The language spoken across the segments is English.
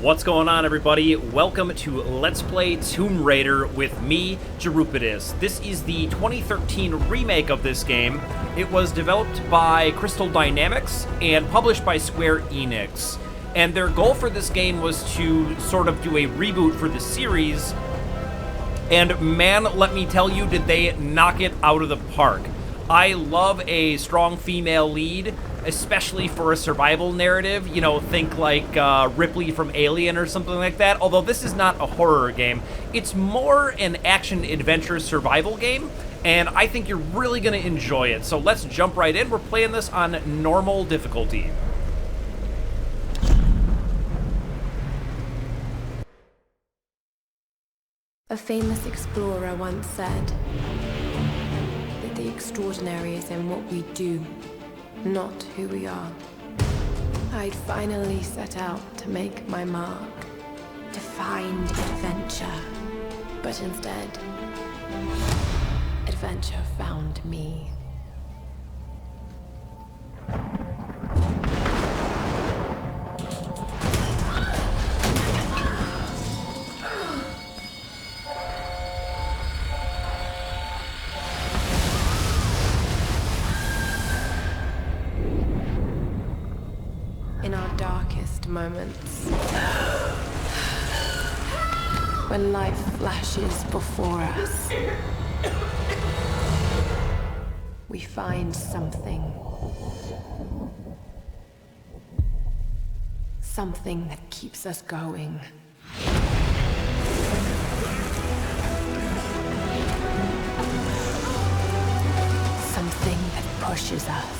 What's going on, everybody? Welcome to Let's Play Tomb Raider with me, Jerupitus. This is the 2013 remake of this game. It was developed by Crystal Dynamics and published by Square Enix. And their goal for this game was to sort of do a reboot for the series. And man, let me tell you, did they knock it out of the park. I love a strong female lead, especially for a survival narrative. You know, think like Ripley from Alien or something like that. Although this is not a horror game. It's more an action-adventure survival game, and I think you're really going to enjoy it. So let's jump right in. We're playing this on normal difficulty. A famous explorer once said that the extraordinary is in what we do, not who we are. I'd finally set out to make my mark, to find adventure. But instead, adventure found me. In our darkest moments, when life flashes before us, we find something that keeps us going. Something that pushes us.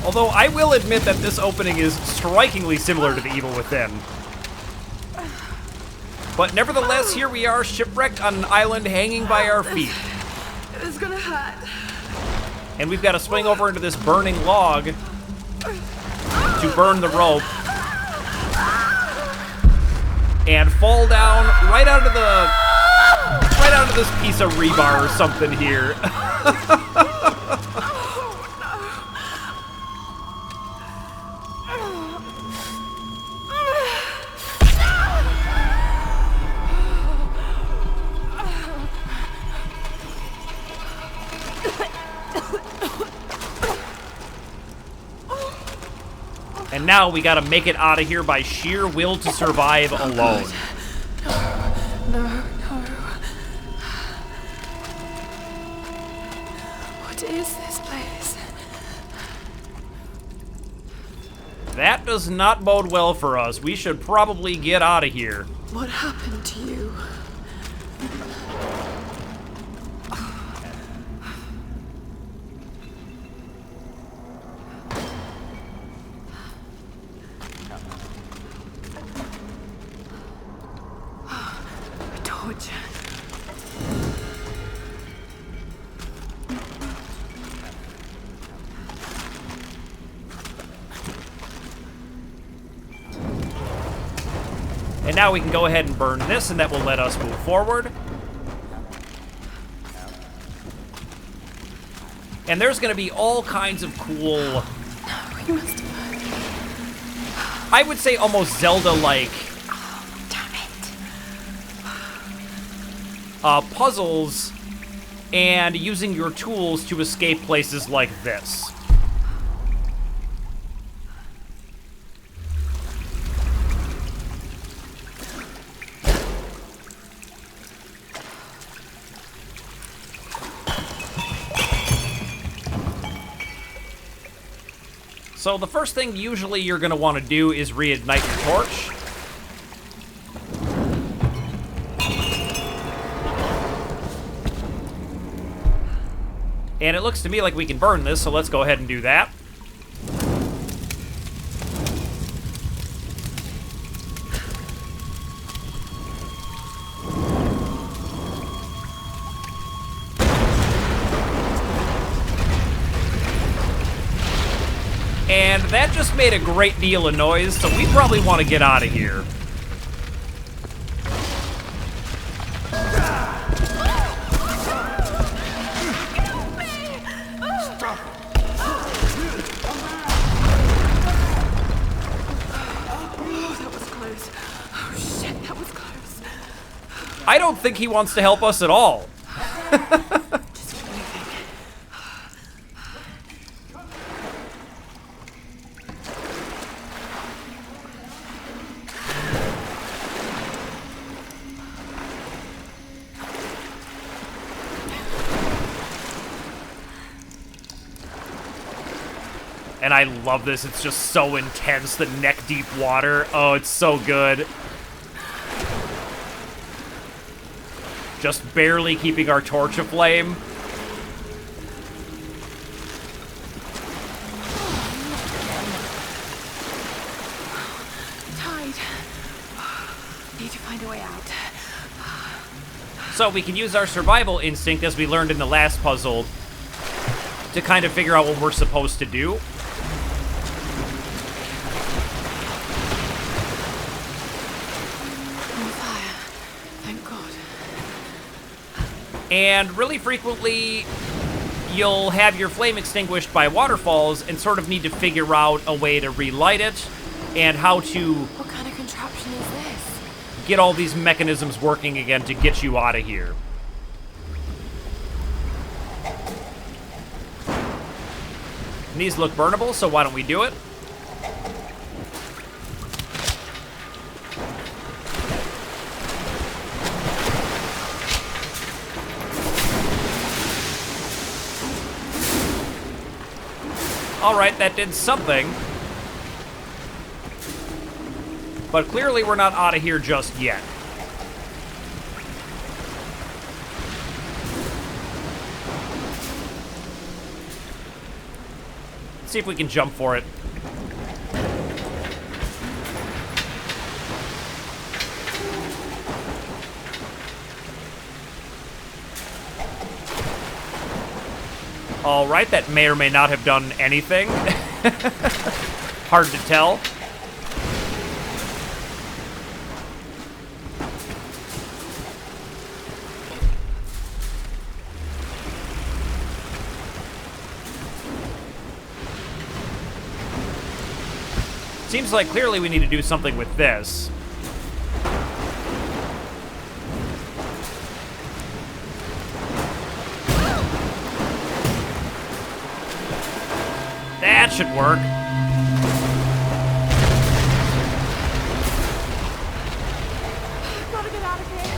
Although I will admit that this opening is strikingly similar to The Evil Within. But nevertheless, here we are, shipwrecked on an island hanging by our feet. It's gonna hurt. And we've got to swing over into this burning log to burn the rope. And fall down right onto this piece of rebar or something here. And now we gotta make it out of here by sheer will to survive alone. No. What is this place? That does not bode well for us. We should probably get out of here. What happened to you? And now we can go ahead and burn this, and that will let us move forward. And there's going to be all kinds of cool, I would say almost Zelda-like puzzles, and using your tools to escape places like this. So the first thing usually you're going to want to do is reignite your torch. And it looks to me like we can burn this, so let's go ahead and do that. And that just made a great deal of noise, so we probably want to get out of here. I don't think he wants to help us at all. And I love this. It's just so intense, the neck-deep water. Oh, it's so good. Just barely keeping our torch aflame. Tide. Need to find a way out. So we can use our survival instinct, as we learned in the last puzzle, to kind of figure out what we're supposed to do. And really frequently, you'll have your flame extinguished by waterfalls and sort of need to figure out a way to relight it and how to... What kind of contraption is this? Get all these mechanisms working again to get you out of here. And these look burnable, so why don't we do it? Alright, that did something. But clearly we're not out of here just yet. Let's see if we can jump for it. All right, that may or may not have done anything. Hard to tell. Seems like clearly we need to do something with this. That should work. Gotta get out of here.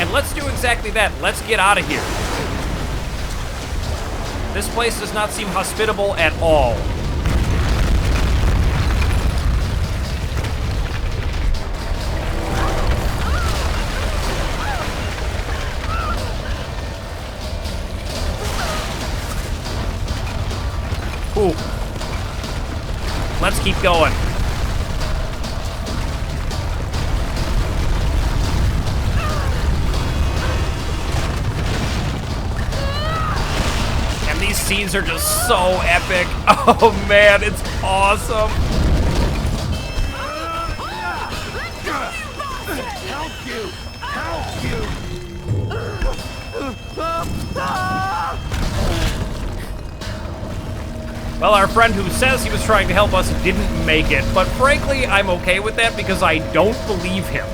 And let's do exactly that. Let's get out of here. This place does not seem hospitable at all. Ooh. Let's keep going. And these scenes are just so epic. Oh man, it's awesome. Help you! Help you! Well, our friend who says he was trying to help us didn't make it, but frankly, I'm okay with that because I don't believe him.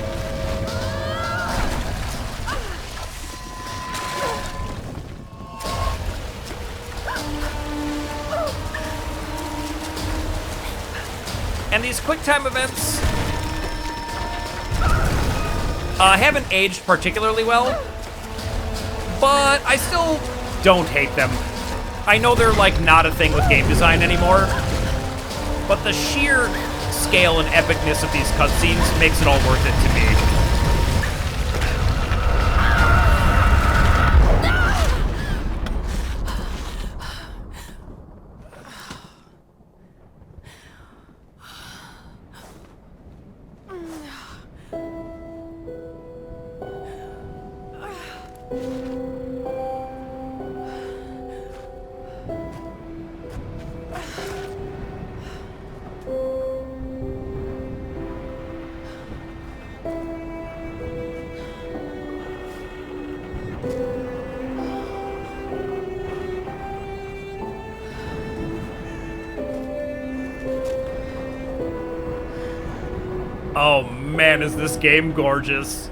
And these QuickTime events haven't aged particularly well, but I still don't hate them. I know they're like not a thing with game design anymore, but the sheer scale and epicness of these cutscenes makes it all worth it to me. Oh man, is this game gorgeous.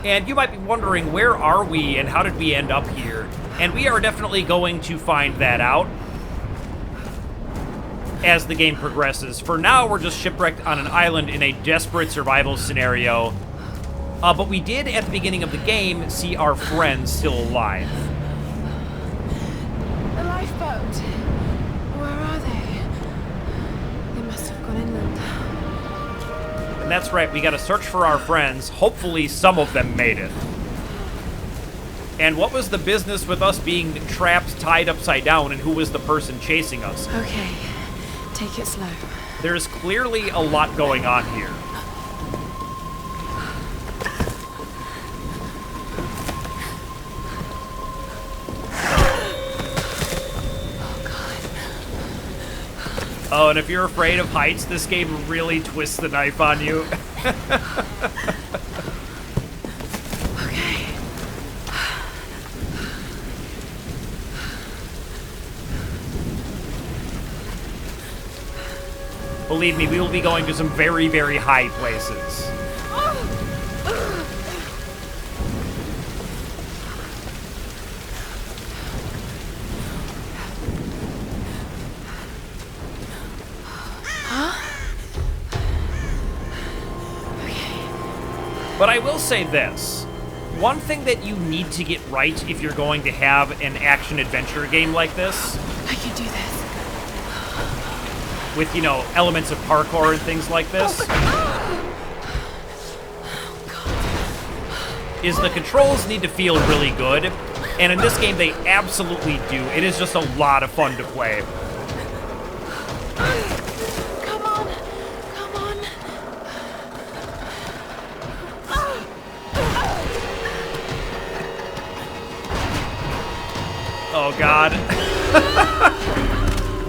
And you might be wondering, where are we and how did we end up here? And we are definitely going to find that out as the game progresses. For now, we're just shipwrecked on an island in a desperate survival scenario. But we did, at the beginning of the game, see our friends still alive. The lifeboat. Where are they? They must have gone inland. And that's right, we gotta search for our friends. Hopefully some of them made it. And what was the business with us being trapped, tied upside down, and who was the person chasing us? Okay, take it slow. There's clearly a lot going on here. Oh, and if you're afraid of heights, this game really twists the knife on you. Okay. Believe me, we will be going to some very, very high places. But I will say this. One thing that you need to get right if you're going to have an action-adventure game like this, I can do this. with, you know, elements of parkour and things like this, is the controls need to feel really good. And in this game, they absolutely do. It is just a lot of fun to play. Oh, God.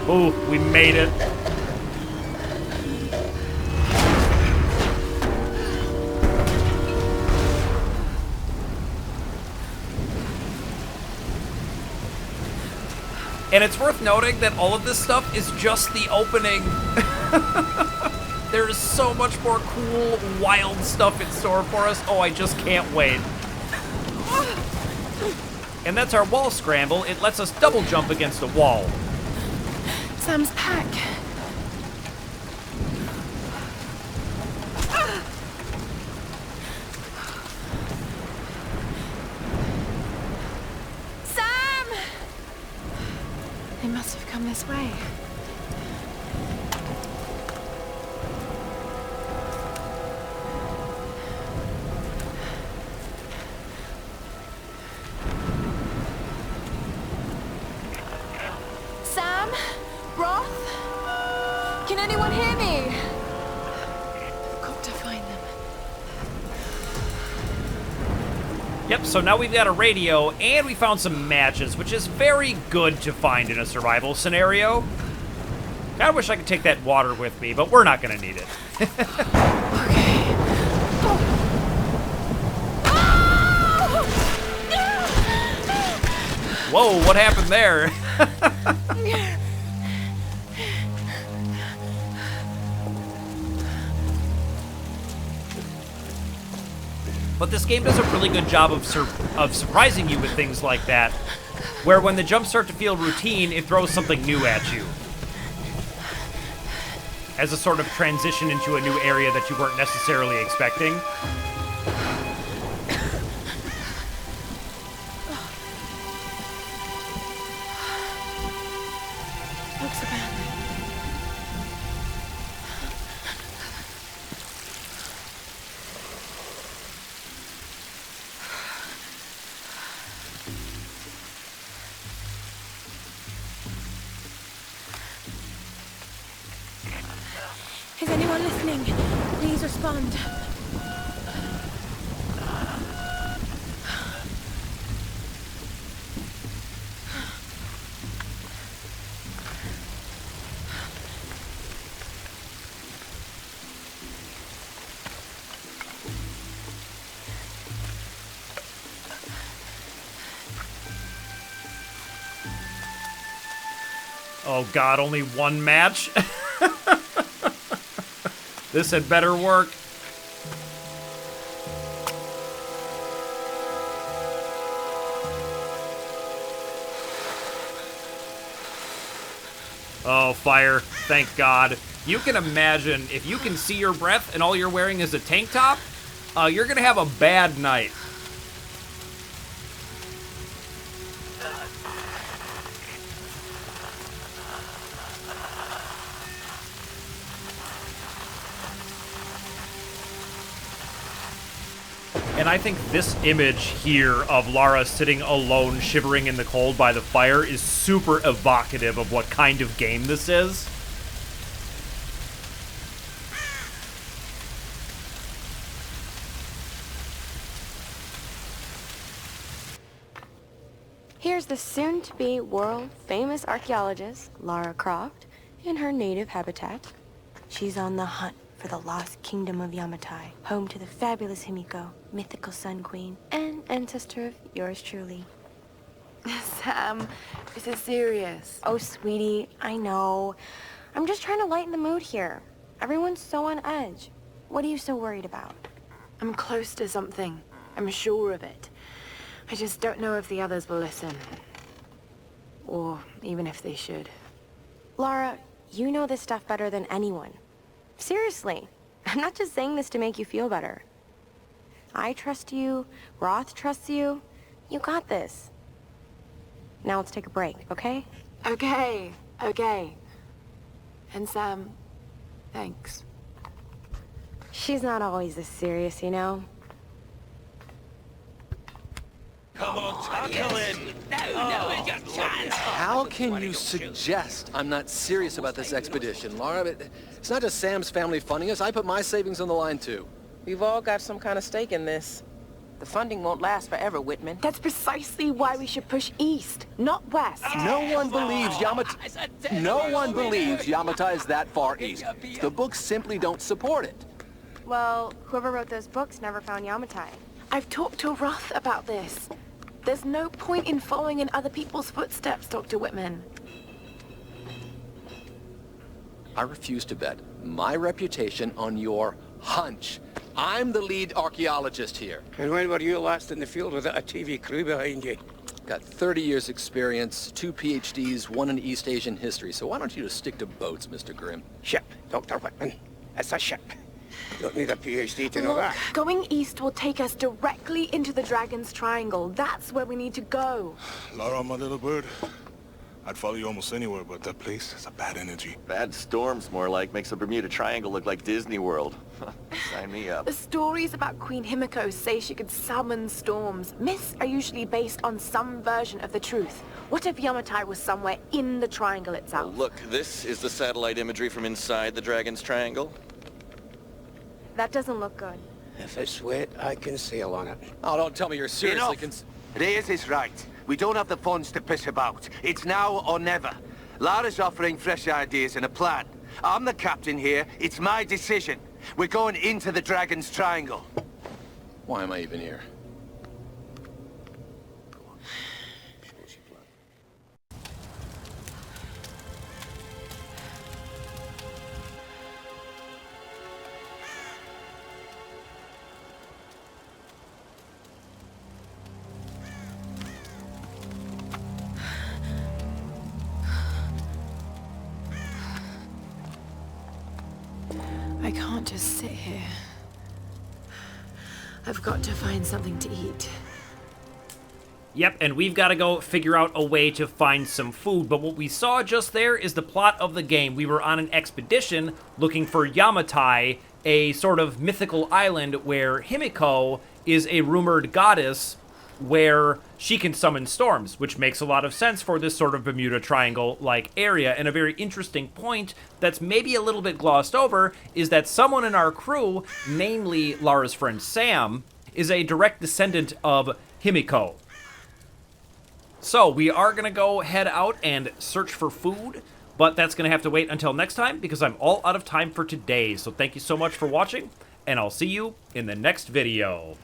Oh, we made it. And it's worth noting that all of this stuff is just the opening. There is so much more cool, wild stuff in store for us. Oh, I just can't wait. And that's our wall scramble. It lets us double jump against a wall. Sam's pack. Sam! They must have come this way. Sam? Roth? Can anyone hear me? I've got to find them. Yep, so now we've got a radio, and we found some matches, which is very good to find in a survival scenario. I wish I could take that water with me, but we're not going to need it. Okay. Whoa, what happened there? But this game does a really good job of surprising you with things like that, where when the jumps start to feel routine, it throws something new at you. As a sort of transition into a new area that you weren't necessarily expecting. Looks abandoned. Is anyone listening? Please respond. Oh God, only one match? This had better work. Oh, fire. Thank God. You can imagine, if you can see your breath and all you're wearing is a tank top, you're gonna have a bad night. And I think this image here of Lara sitting alone, shivering in the cold by the fire is super evocative of what kind of game this is. Here's the soon-to-be world-famous archaeologist, Lara Croft, in her native habitat. She's on the hunt for the lost kingdom of Yamatai, home to the fabulous Himiko, mythical Sun Queen, and ancestor of yours truly. Sam, this is serious. Oh, sweetie, I know. I'm just trying to lighten the mood here. Everyone's so on edge. What are you so worried about? I'm close to something. I'm sure of it. I just don't know if the others will listen. Or even if they should. Lara, you know this stuff better than anyone. Seriously, I'm not just saying this to make you feel better. I trust you, Roth trusts you. You got this. Now let's take a break, okay? Okay, okay. And Sam, thanks. She's not always this serious, you know? Come on, tackle it! How can you suggest I'm not serious about this expedition, Lara? It's not just Sam's family funding us. I put my savings on the line, too. We've all got some kind of stake in this. The funding won't last forever, Whitman. That's precisely why we should push east, not west. No one believes Yamatai. No one believes Yamatai is that far east. The books simply don't support it. Well, whoever wrote those books never found Yamatai. I've talked to Roth about this. There's no point in following in other people's footsteps, Dr. Whitman. I refuse to bet my reputation on your hunch. I'm the lead archaeologist here. And when were you last in the field without a TV crew behind you? Got 30 years experience, 2 PhDs, 1 in East Asian history, so why don't you just stick to boats, Mr. Grimm? Ship, Dr. Whitman. It's a ship. You don't need a PhD to know that. Going east will take us directly into the Dragon's Triangle. That's where we need to go. Lara, my little bird. I'd follow you almost anywhere, but that place has a bad energy. Bad storms, more like. Makes the Bermuda Triangle look like Disney World. Sign me up. The stories about Queen Himiko say she could summon storms. Myths are usually based on some version of the truth. What if Yamatai was somewhere in the triangle itself? Look, this is the satellite imagery from inside the Dragon's Triangle. That doesn't look good. If it's wet, I can sail on it. Oh, don't tell me you're seriously Reyes is right. We don't have the funds to piss about. It's now or never. Lara's offering fresh ideas and a plan. I'm the captain here. It's my decision. We're going into the Dragon's Triangle. Why am I even here? I can't just sit here. I've got to find something to eat. Yep, and we've got to go figure out a way to find some food, but what we saw just there is the plot of the game. We were on an expedition looking for Yamatai, a sort of mythical island where Himiko is a rumored goddess where she can summon storms, which makes a lot of sense for this sort of Bermuda Triangle-like area. And a very interesting point that's maybe a little bit glossed over is that someone in our crew, namely Lara's friend Sam, is a direct descendant of Himiko. So we are going to go head out and search for food, but that's going to have to wait until next time because I'm all out of time for today. So thank you so much for watching, and I'll see you in the next video.